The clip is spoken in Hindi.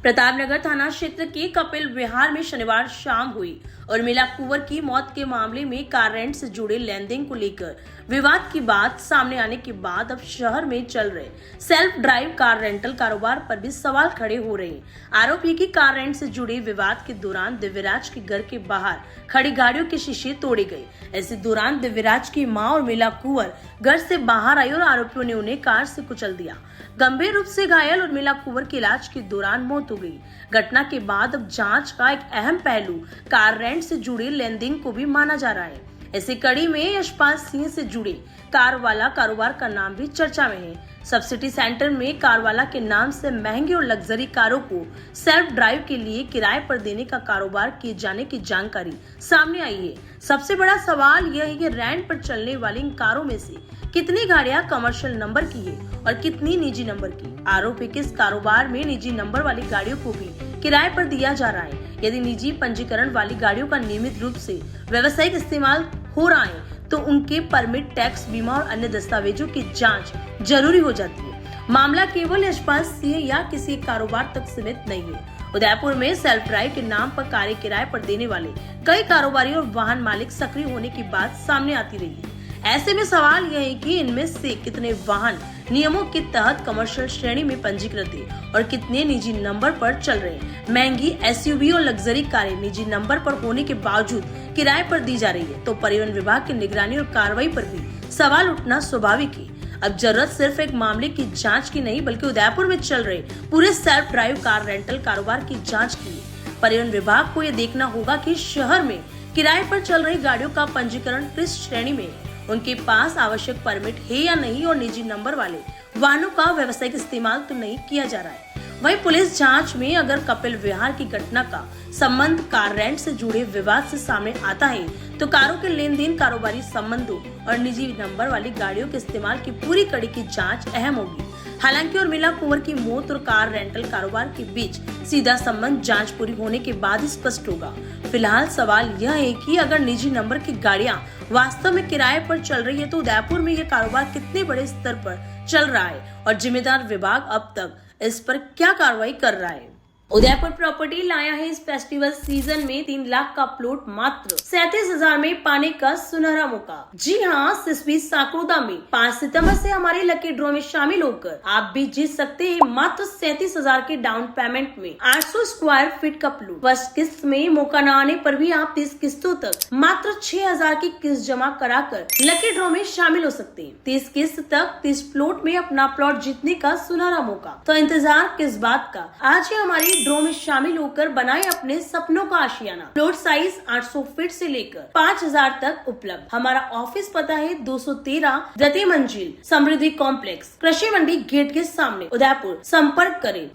प्रतापनगर थाना क्षेत्र के कपिल विहार में शनिवार शाम हुई उर्मिला कुंवर की मौत के मामले में कार रेंट से जुड़े लेन देन को लेकर विवाद की बात सामने आने के बाद अब शहर में चल रहे सेल्फ ड्राइव कार रेंटल कारोबार पर भी सवाल खड़े हो रहे हैं। आरोपी की कार रेंट से जुड़े विवाद के दौरान दिव्यराज के घर के बाहर खड़ी गाड़ियों के शीशे तोड़े गए। इसी दौरान दिव्यराज की मां उर्मिला कुंवर घर से बाहर आई और आरोपियों ने उन्हें कार से कुचल दिया। गंभीर रूप से घायल उर्मिला कुंवर की इलाज के दौरान मौत हो गई। घटना के बाद अब जांच का एक अहम पहलू कार रेंट से जुड़े लेन देन को भी माना जा रहा है। ऐसी कड़ी में यशपाल सिंह से जुड़े कार वाला कारोबार का नाम भी चर्चा में है। सब सिटी सेंटर में कार वाला के नाम से महंगी और लग्जरी कारों को सेल्फ ड्राइव के लिए किराए पर देने का कारोबार किए जाने की जानकारी सामने आई है। सबसे बड़ा सवाल यह है कि रेंट पर चलने वाली इन कारों में से कितनी गाड़ियां कमर्शियल नंबर की है और कितनी निजी नंबर की। आरोपी के इस कारोबार में निजी नंबर वाली गाड़ियों को भी किराए पर दिया जा रहा है। यदि निजी पंजीकरण वाली गाड़ियों का नियमित रूप से व्यावसायिक इस्तेमाल हो रहा है तो उनके परमिट, टैक्स, बीमा और अन्य दस्तावेजों की जांच जरूरी हो जाती है। मामला केवल यशपाल सिंह या किसी कारोबार तक सीमित नहीं है। उदयपुर में सेल्फ ड्राइव के नाम पर कारें किराए पर देने वाले कई कारोबारी और वाहन मालिक सक्रिय होने की बात सामने आती रही है। ऐसे में सवाल यह है कि इनमें से कितने वाहन नियमों के तहत कमर्शियल श्रेणी में पंजीकृत है और कितने निजी नंबर पर चल रहे हैं। महंगी एसयूवी और लग्जरी कारें निजी नंबर पर होने के बावजूद किराए पर दी जा रही है तो परिवहन विभाग की निगरानी और कार्रवाई पर भी सवाल उठना स्वाभाविक है। अब जरूरत सिर्फ एक मामले की जांच की नहीं बल्कि उदयपुर में चल रहे पूरे सेल्फ ड्राइव कार रेंटल कारोबार की जांच की है। परिवहन विभाग को ये देखना होगा कि शहर में किराए पर चल रही गाड़ियों का पंजीकरण किस श्रेणी में है, उनके पास आवश्यक परमिट है या नहीं और निजी नंबर वाले वाहनों का व्यावसायिक इस्तेमाल तो नहीं किया जा रहा है। वहीं पुलिस जांच में अगर कपिल विहार की घटना का संबंध कार रेंट से जुड़े विवाद से सामने आता है तो कारों के लेन देन, कारोबारी संबंधों और निजी नंबर वाली गाड़ियों के इस्तेमाल की पूरी कड़ी की जांच अहम होगी। हालांकि उर्मिला कुंवर की मौत और कार रेंटल कारोबार के बीच सीधा संबंध जांच पूरी होने के बाद ही स्पष्ट होगा। फिलहाल सवाल यह है कि अगर निजी नंबर की गाड़ियां वास्तव में किराए पर चल रही है तो उदयपुर में यह कारोबार कितने बड़े स्तर पर चल रहा है और जिम्मेदार विभाग अब तक इस पर क्या कार्रवाई कर रहा है। उदयपुर प्रॉपर्टी लाया है इस फेस्टिवल सीजन में 3 लाख का प्लॉट मात्र 37,000 में पाने का सुनहरा मौका। जी हाँ, सिसबी साकरोदा में 5 सितंबर से हमारे लकी ड्रॉ में शामिल होकर आप भी जीत सकते हैं मात्र 37,000 के डाउन पेमेंट में 800 स्क्वायर फीट का प्लॉट। फर्स्ट किस्त में मौका न आने पर भी आप 30 किस्तों तक मात्र 6,000 की किस्त जमा कराकर लकी ड्रॉ में शामिल हो सकते हैं। 30 किस्त तक 30 प्लॉट में अपना प्लॉट जीतने का सुनहरा मौका। तो इंतजार किस बात का, आज ही हमारी ड्रॉ में शामिल होकर बनाए अपने सपनों का आशियाना। प्लॉट साइज 800 फीट से लेकर 5,000 तक उपलब्ध। हमारा ऑफिस पता है 213 द्वितीय मंजिल समृद्धि कॉम्प्लेक्स, कृषि मंडी गेट के सामने, उदयपुर। संपर्क करें।